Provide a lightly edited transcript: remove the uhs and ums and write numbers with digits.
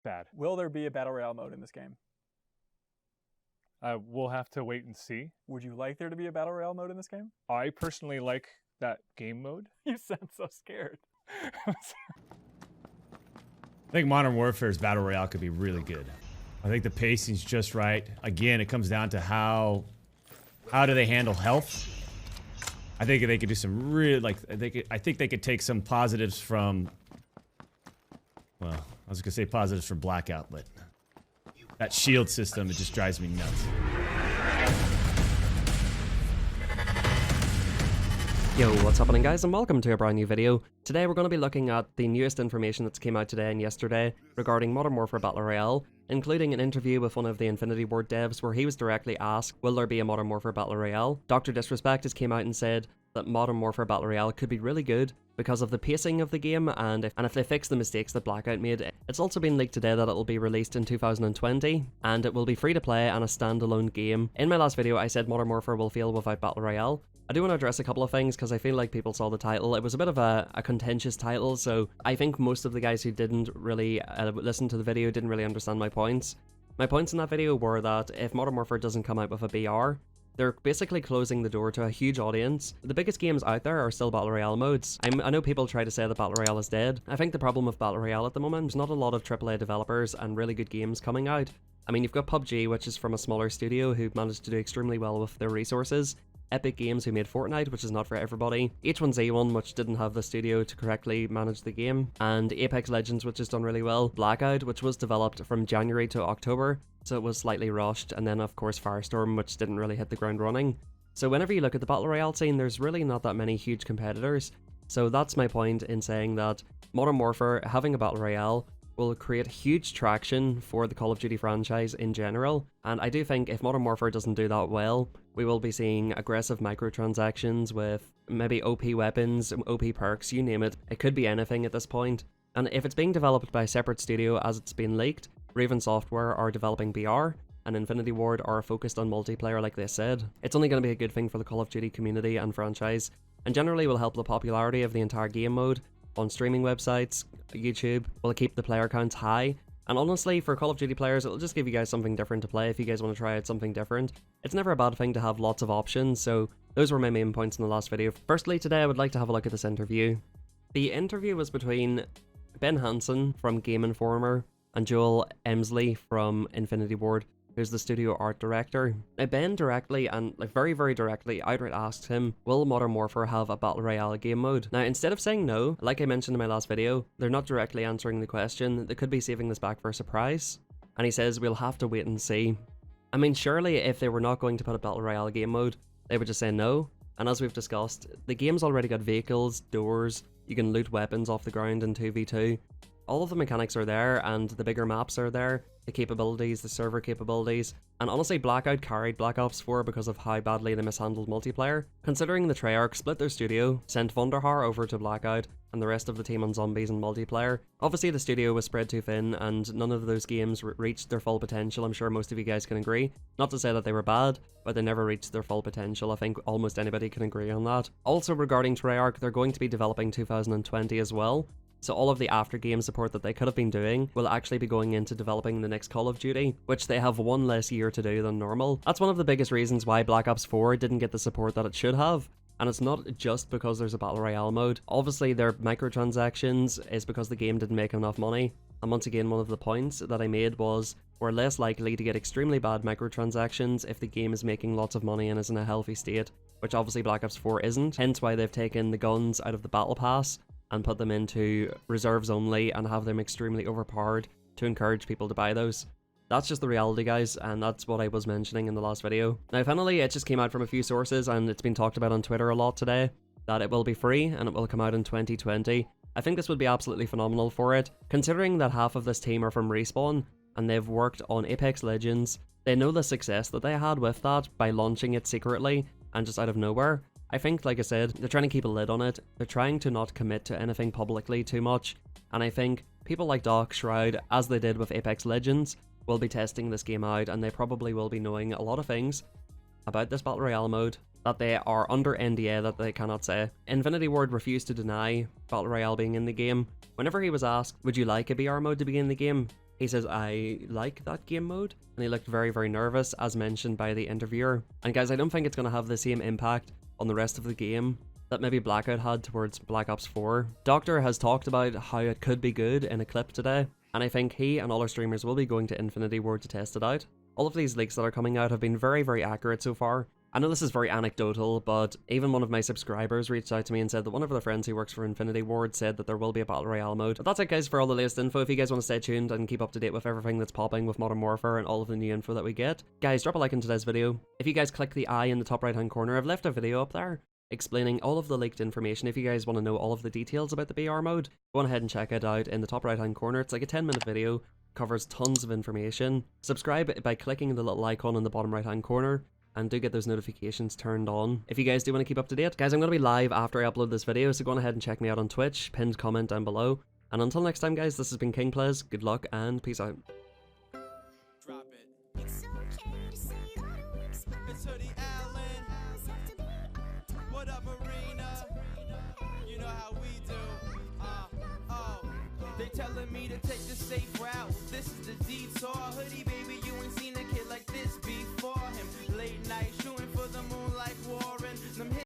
Bad. Will there be a Battle Royale mode in this game? We'll have to wait and see. Would you like there to be a Battle Royale mode in this game? I personally like that game mode. You sound so scared. I think Modern Warfare's Battle Royale could be really good. I think the pacing's just right. Again, it comes down to how do they handle health. I think they could do some really, I think they could take some positives from, well, I was gonna say positives from Blackout, but that shield system, it just drives me nuts. Yo, what's happening guys, and welcome to a brand new video. Today we're going to be looking at the newest information that's came out today and yesterday regarding Modern Warfare Battle Royale, including an interview with one of the Infinity Ward devs where he was directly asked, will there be a Modern Warfare Battle Royale? Dr. Disrespect has came out and said that Modern Warfare Battle Royale could be really good because of the pacing of the game and if they fix the mistakes that Blackout made. It's also been leaked today that it will be released in 2020 and it will be free to play and a standalone game. In my last video I said Modern Warfare will fail without Battle Royale. I do want to address a couple of things because I feel like people saw the title. It was a bit of a contentious title, so I think most of the guys who didn't really listen to the video didn't really understand my points. My points in that video were that if Modern Warfare doesn't come out with a BR, they're basically closing the door to a huge audience. The biggest games out there are still Battle Royale modes. I know people try to say that Battle Royale is dead. I think the problem with Battle Royale at the moment, there's not a lot of AAA developers and really good games coming out. I mean, you've got PUBG, which is from a smaller studio who managed to do extremely well with their resources. Epic Games, who made Fortnite, which is not for everybody. H1Z1, which didn't have the studio to correctly manage the game. And Apex Legends, which has done really well. Blackout, which was developed from January to October, so it was slightly rushed. And then, of course, Firestorm, which didn't really hit the ground running. So whenever you look at the Battle Royale scene, there's really not that many huge competitors. So that's my point in saying that Modern Warfare, having a Battle Royale, will create huge traction for the Call of Duty franchise in general, and I do think if Modern Warfare doesn't do that well, we will be seeing aggressive microtransactions with maybe OP weapons, OP perks, you name it. It could be anything at this point. And if it's being developed by a separate studio as it's been leaked, Raven Software are developing BR, and Infinity Ward are focused on multiplayer like they said, it's only going to be a good thing for the Call of Duty community and franchise, and generally will help the popularity of the entire game mode on streaming websites. YouTube will keep the player counts high, and honestly for Call of Duty players it'll just give you guys something different to play if you guys want to try out something different. It's never a bad thing to have lots of options, so those were my main points in the last video. Firstly, today I would like to have a look at this interview. The interview was between Ben Hansen from Game Informer and Joel Emsley from Infinity Ward, who's the studio art director. Now Ben directly and very directly outright asked him, will Modern Warfare have a Battle Royale game mode? Now instead of saying no, like I mentioned in my last video, they're not directly answering the question. They could be saving this back for a surprise. And he says we'll have to wait and see. I mean, surely if they were not going to put a Battle Royale game mode, they would just say no. And as we've discussed, the game's already got vehicles, doors, you can loot weapons off the ground in 2v2. All of the mechanics are there and the bigger maps are there, the capabilities, the server capabilities, and honestly Blackout carried Black Ops 4 because of how badly they mishandled multiplayer. Considering the Treyarch split their studio, sent Vonderhaar over to Blackout, and the rest of the team on zombies and multiplayer, obviously the studio was spread too thin and none of those games reached their full potential. I'm sure most of you guys can agree. Not to say that they were bad, but they never reached their full potential. I think almost anybody can agree on that. Also regarding Treyarch, they're going to be developing 2020 as well. So all of the after game support that they could have been doing will actually be going into developing the next Call of Duty, which they have one less year to do than normal. That's one of the biggest reasons why Black Ops 4 didn't get the support that it should have. And it's not just because there's a Battle Royale mode. Obviously their microtransactions is because the game didn't make enough money. And once again, one of the points that I made was we're less likely to get extremely bad microtransactions if the game is making lots of money and is in a healthy state, which obviously Black Ops 4 isn't. Hence why they've taken the guns out of the Battle Pass and put them into reserves only and have them extremely overpowered to encourage people to buy those. That's just the reality guys, and that's what I was mentioning in the last video. Now finally, it just came out from a few sources and it's been talked about on Twitter a lot today, that it will be free and it will come out in 2020. I think this would be absolutely phenomenal for it, considering that half of this team are from Respawn and they've worked on Apex Legends. They know the success that they had with that by launching it secretly and just out of nowhere. I think, like I said, they're trying to keep a lid on it. They're trying to not commit to anything publicly too much. And I think people like Doc Shroud, as they did with Apex Legends, will be testing this game out and they probably will be knowing a lot of things about this Battle Royale mode that they are under NDA that they cannot say. Infinity Ward refused to deny Battle Royale being in the game. Whenever he was asked, would you like a BR mode to be in the game? He says, I like that game mode, and he looked very, very nervous, as mentioned by the interviewer. And guys, I don't think it's going to have the same impact on the rest of the game that maybe Blackout had towards Black Ops 4. Doctor has talked about how it could be good in a clip today, and I think he and all our streamers will be going to Infinity Ward to test it out. All of these leaks that are coming out have been very, very accurate so far. I know this is very anecdotal, but even one of my subscribers reached out to me and said that one of their friends who works for Infinity Ward said that there will be a Battle Royale mode. But that's it guys for all the latest info. If you guys want to stay tuned and keep up to date with everything that's popping with Modern Warfare and all of the new info that we get, guys, drop a like in today's video. If you guys click the eye in the top right hand corner, I've left a video up there explaining all of the leaked information. If you guys want to know all of the details about the BR mode, go on ahead and check it out in the top right hand corner. It's like a 10-minute video, covers tons of information. Subscribe by clicking the little icon in the bottom right hand corner, and do get those notifications turned on if you guys do want to keep up to date. Guys, I'm going to be live after I upload this video, so go on ahead and check me out on Twitch, pinned comment down below. And until next time guys, this has been King Plays, good luck and peace out. Drop it. It's okay to say it's Hoodie Allen. What up, Marina? You know how we do. They telling me to take the safe route. This is the detour. Hoodie, baby.